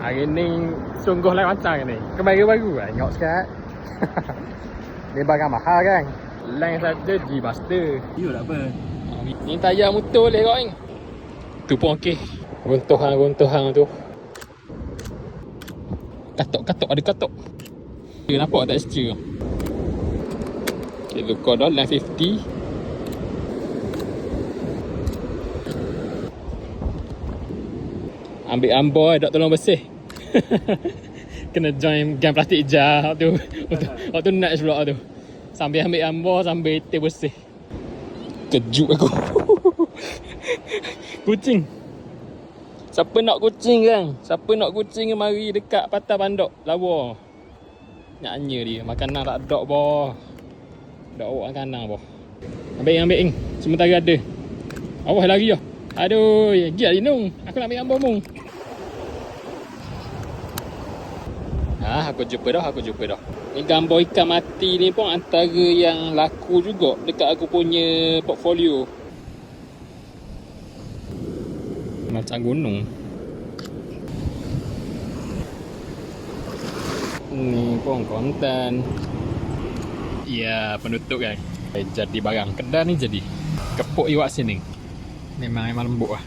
Hari ni sungguh lain macam ni. Baru-baru lah tengok sekarang. Dia barang mahal kan. Lain saja G-Master. You tak apa. Ni tayar motor boleh kau ni. Tu pun okey. Runtuhan tu. Katok ada katok. Dia nampak tak texture. Okay, tukar dah 950. Ambil ambar tak tolong bersih. Kena join gang plastik jar tu. Waktu nuts pula tu. Sambil ambil ambar sambil itik bersih. Kejut aku. Kucing. Siapa nak kucing kan? Siapa nak kucing mari dekat Patah Bandok Lawa. Nyaknya dia. Makanan tak ada boh. Dak awak makanan boh. Ambil ing. Sementara ada. Awak lari dah. Aduh, giat Linung. Aku nak ambil ambar mu. Aku jumpa dah. Ni gambar ikan mati ni pun antara yang laku juga dekat aku punya portfolio. Macam gunung. Ni pun konten. Ya, penutup kan. Jadi barang kedai ni jadi. Kepuk iwak sini. Memang lembut lah.